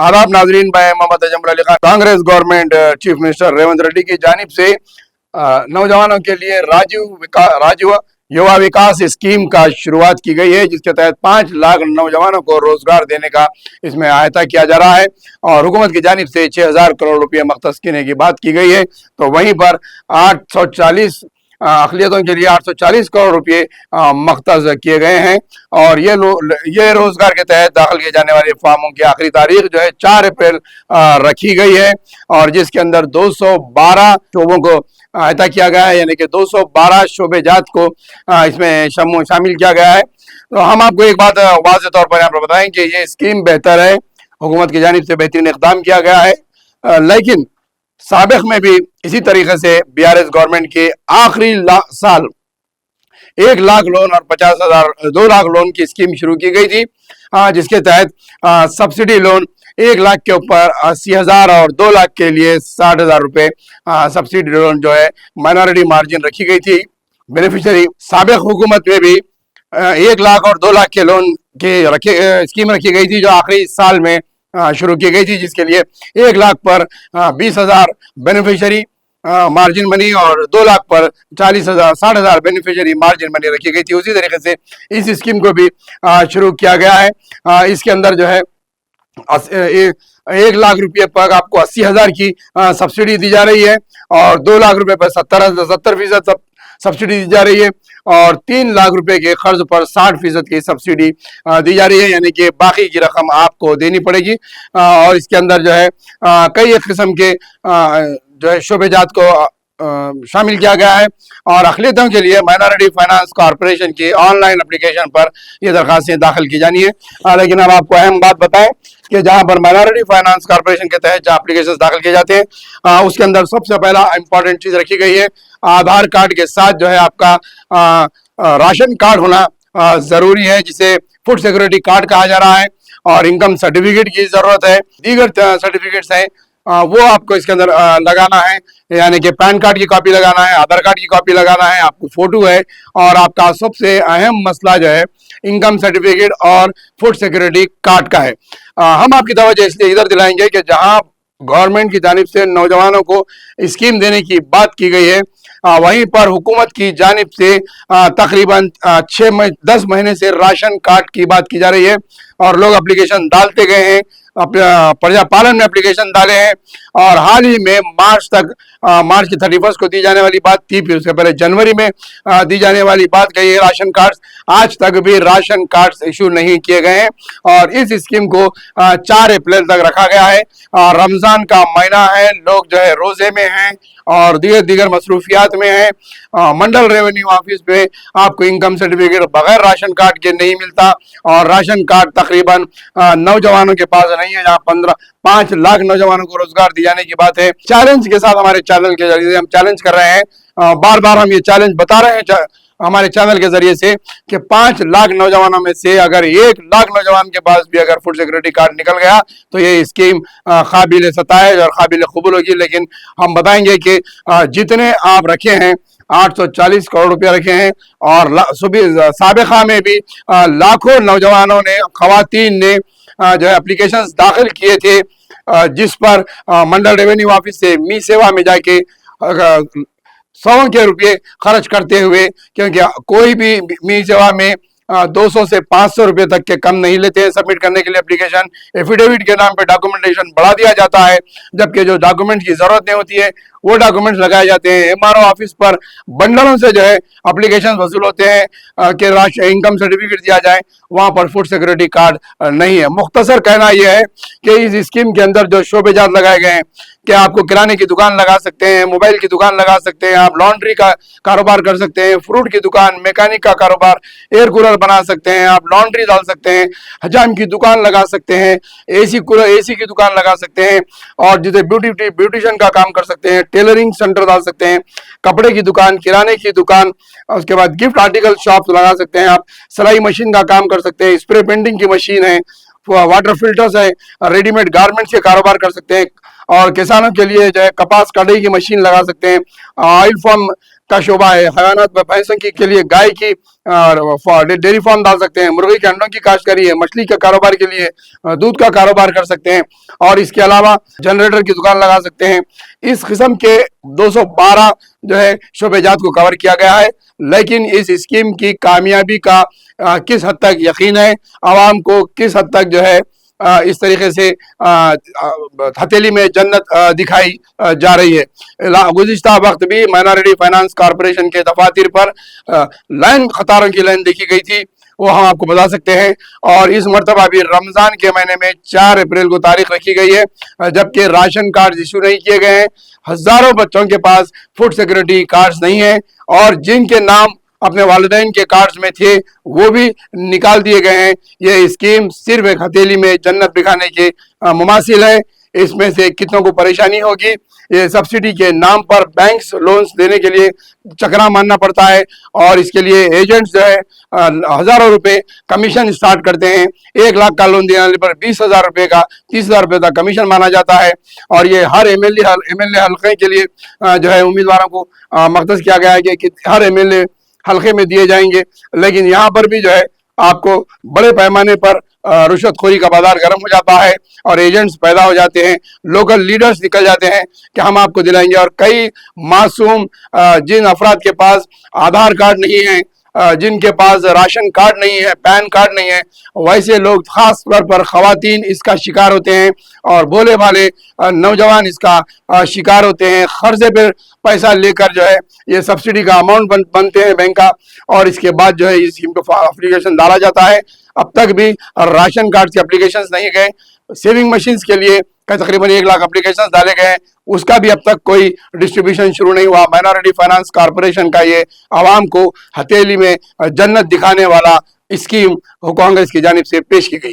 आदाब नाजरीन, मैं Mohammed Ajmal Ali Khan. Congress government chief minister Revanth Reddy की जानिब से नौजवानों के लिए राजीव युवा विकास स्कीम का शुरुआत की गई है, जिसके तहत 5 लाख नौजवानों को रोजगार देने का इसमें अहाता किया जा रहा है और हुकूमत की जानिब से 6,000 करोड़ रुपये मख्तस करने की बात की गई है। तो वहीं पर 840 अकलियतों के लिए 840 करोड़ रुपये मख्तज किए गए हैं और ये रोजगार के तहत दाखिल किए जाने वाले फार्मों की आखिरी तारीख जो है 4 अप्रैल रखी गई है और जिसके अंदर 212 शोबों को अहता किया गया है, यानी कि 212 शोबे जात को इसमें शामिल किया गया है। तो हम आपको एक बात वाज़ेह तौर पर यहाँ पर बताएं कि ये स्कीम बेहतर है, हुकूमत की जानिब से बेहतरीन इक़दाम किया गया है, लेकिन साबिक़ में भी इसी तरीके से BRS गवर्नमेंट के आखिरी साल 1 लाख लोन और 2 लाख लोन की स्कीम शुरू की गई थी, जिसके तहत सब्सिडी लोन 1 लाख के ऊपर 80,000 और 2 लाख के लिए 60,000 रुपये सब्सिडी लोन जो है माइनॉरिटी मार्जिन रखी गई थी बेनिफिशियरी। साबिक़ हुकूमत में भी 1 लाख और 2 लाख के लोन के स्कीम रखी गई थी, जो आखिरी साल में शुरू की गई थी, जिसके लिए 1 लाख पर 20,000 बेनिफिशियरी मार्जिन मनी और 2 लाख पर 60,000 बेनिफिशियरी मार्जिन मनी रखी गई थी। उसी तरीके से इस स्कीम को भी शुरू किया गया है। इसके अंदर जो है 1 लाख रुपये पर आपको 80,000 की सब्सिडी दी जा रही है और 2 लाख रुपए पर 70% सब्सिडी दी जा रही है और 3 लाख रुपए के कर्ज पर 60% की सब्सिडी दी जा रही है, यानी कि बाकी की रकम आपको देनी पड़ेगी। और इसके अंदर जो है कई किस्म के जो है शोबेजात को शामिल किया गया है और अक़लियतों के लिए माइनॉरिटी फाइनेंस कॉरपोरेशन की ऑनलाइन एप्लीकेशन पर यह दरखास्तें दाखिल की जानी है। लेकिन अब आपको अहम बात बताएं कि जहां पर माइनॉरिटी फाइनेंस कॉरपोरेशन के तहत जहां एप्लीकेशन दाखिल किए जाते हैं, उसके अंदर सबसे पहला इंपॉर्टेंट चीज रखी गई है, आधार कार्ड के साथ जो है आपका राशन कार्ड होना जरूरी है, जिसे फूड सिक्योरिटी कार्ड कहा जा रहा है, और इनकम सर्टिफिकेट की जरूरत है। दीगर सर्टिफिकेट्स हैं वो आपको इसके अंदर लगाना है, यानी कि पैन कार्ड की कॉपी लगाना है, आधार कार्ड की कॉपी लगाना है, आपको फोटो है, और आपका सबसे अहम मसला जो है इनकम सर्टिफिकेट और फूड सिक्योरिटी कार्ड का है। हम आपकी तवज्जो इसलिए इधर दिलाएंगे कि जहां गवर्नमेंट की जानिब से नौजवानों को स्कीम देने की बात की गई है, वहीं पर हुकूमत की जानिब से तकरीबन 10 महीने से राशन कार्ड की बात की जा रही है और लोग एप्लीकेशन डालते गए हैं, प्रजा पालन में एप्लीकेशन डाले हैं और हाल ही में मार्च की 31 को दी जाने वाली बात थी, फिर उससे पहले जनवरी में दी जाने वाली बात कही है। राशन कार्ड आज तक भी राशन कार्ड इशू नहीं किए गए हैं और इस स्कीम को 4 अप्रैल तक रखा गया है। रमजान का महीना है, लोग जो है रोजे में हैं और दीगर मसरूफियात में हैं। मंडल रेवेन्यू ऑफिस में आपको इनकम सर्टिफिकेट बगैर राशन कार्ड के नहीं मिलता और राशन कार्ड तकरीबन नौजवानों के पास नहीं है, जहाँ 5 लाख नौजवानों को रोजगार दिए जाने की बात है। चैलेंज के साथ हमारे चैनल के जरिए हम चैलेंज कर रहे हैं, बार बार हम ये चैलेंज बता रहे हैं हमारे चैनल के जरिए से कि 5 लाख नौजवानों में से अगर 1 लाख नौजवान के पास भी अगर फूड सिक्योरिटी कार्ड निकल गया तो ये स्कीम काबिल सताइज और काबिल कबूल होगी। लेकिन हम बताएंगे कि जितने आप रखे हैं 840 करोड़ रुपया रखे हैं और साबिक़ा में भी लाखों नौजवानों ने, खवातीन ने जो है एप्लीकेशंस दाखिल किए थे, जिस पर मंडल रेवेन्यू ऑफिस से मी सेवा में जाके 100 के रुपये खर्च करते हुए, क्योंकि कोई भी मी सेवा में 200 से 500 रुपये तक के कम नहीं लेते हैं सबमिट करने के लिए एप्लीकेशन। एफिडेविट के नाम पे डॉक्यूमेंटेशन बढ़ा दिया जाता है, जबकि जो डॉक्यूमेंट की जरूरत नहीं होती है वो डॉक्यूमेंट्स लगाए जाते हैं। MRO ऑफिस पर बंडलों से जो है एप्लीकेशन वसूल होते हैं कि इनकम सर्टिफिकेट दिया जाए, वहां पर फूड सिक्योरिटी कार्ड नहीं है। मुख्तसर कहना यह है कि इस स्कीम के अंदर जो शोबेजात लगाए गए हैं कि आपको किराने की दुकान लगा सकते हैं, मोबाइल की दुकान लगा सकते हैं, आप लॉन्ड्री का कारोबार कर सकते हैं, फ्रूट की दुकान, मैकेनिक का कारोबार, एयर कूलर बना सकते हैं, आप लॉन्ड्री डाल सकते हैं, हजाम की दुकान लगा सकते हैं, एसी की दुकान लगा सकते हैं और जिसे ब्यूटिशियन का काम कर सकते हैं, टेलरिंग सेंटर डाल सकते हैं, कपड़े की दुकान, किराने की दुकान, उसके बाद गिफ्ट आर्टिकल शॉप लगा सकते हैं, आप सिलाई मशीन का काम कर सकते हैं, स्प्रे पेंटिंग की मशीन है, वाटर फिल्टर्स है, रेडीमेड गारमेंट्स के कारोबार कर सकते हैं और किसानों के लिए जो है कपास कटाई की मशीन लगा सकते हैं, ऑयल फॉर्म का शोबा है। हैवानात में भैंसों की के लिए गाय की डेयरी फार्म डाल सकते हैं, मुर्गी के अंडों की काश्तकारी है, मछली के कारोबार के लिए दूध का कारोबार कर सकते हैं, और इसके अलावा जनरेटर की दुकान लगा सकते हैं। इस किस्म के 212 जो है शोबेजात को कवर किया गया है। लेकिन इस स्कीम की कामयाबी का किस हद तक यकीन है, आवाम को किस हद तक जो है इस तरीके से हथेली में जन्नत दिखाई जा रही है। गुज़िश्ता वक्त भी माइनॉरिटी फाइनेंस कॉरपोरेशन के दफातर पर लाइन कतारों की लाइन देखी गई थी, वो हम आपको बता सकते हैं। और इस मरतबा भी रमजान के महीने में 4 अप्रैल को तारीख रखी गई है, जबकि राशन कार्ड इशू नहीं किए गए हैं। हजारों बच्चों के पास फूड सिक्योरिटी कार्ड्स नहीं है, और जिनके नाम अपने वालिदैन के कार्ड्स में थे वो भी निकाल दिए गए हैं। ये स्कीम सिर्फ एक हथेली में जन्नत दिखाने के मुमासिल है। इसमें से कितनों को परेशानी होगी। ये सब्सिडी के नाम पर बैंक्स लोन्स देने के लिए चकरा मारना पड़ता है, और इसके लिए एजेंट्स जो है हजारों रुपए कमीशन स्टार्ट करते हैं। 1 लाख का लोन देने पर 20,000 रुपए का 30,000 रुपए का कमीशन माना जाता है। और ये हर एमएलए हल्के के लिए जो है उम्मीदवारों को मख्तस किया गया है कि हर एमएलए हल्के में दिए जाएंगे। लेकिन यहाँ पर भी जो है आपको बड़े पैमाने पर रुश्वतखोरी का बाजार गर्म हो जाता है, और एजेंट्स पैदा हो जाते हैं, लोकल लीडर्स निकल जाते हैं कि हम आपको दिलाएंगे। और कई मासूम जिन अफराद के पास आधार कार्ड नहीं है, जिनके पास राशन कार्ड नहीं है, पैन कार्ड नहीं है, वैसे लोग खास तौर पर खवातीन इसका शिकार होते हैं, और भोले भाले नौजवान इसका शिकार होते हैं। कर्जे पर पैसा लेकर जो है ये सब्सिडी का अमाउंट बनते हैं बैंक का, और इसके बाद जो है इस स्कीम को एप्लीकेशन डाला जाता है। अब तक भी राशन कार्ड के एप्लीकेशन नहीं गए। सेविंग मशीन्स के लिए तकरीबन 1 लाख एप्लीकेशन डाले गए, उसका भी अब तक कोई डिस्ट्रीब्यूशन शुरू नहीं हुआ। माइनॉरिटी फाइनेंस कॉरपोरेशन का ये आवाम को हथेली में जन्नत दिखाने वाला स्कीम कांग्रेस की जानिब से पेश की गई।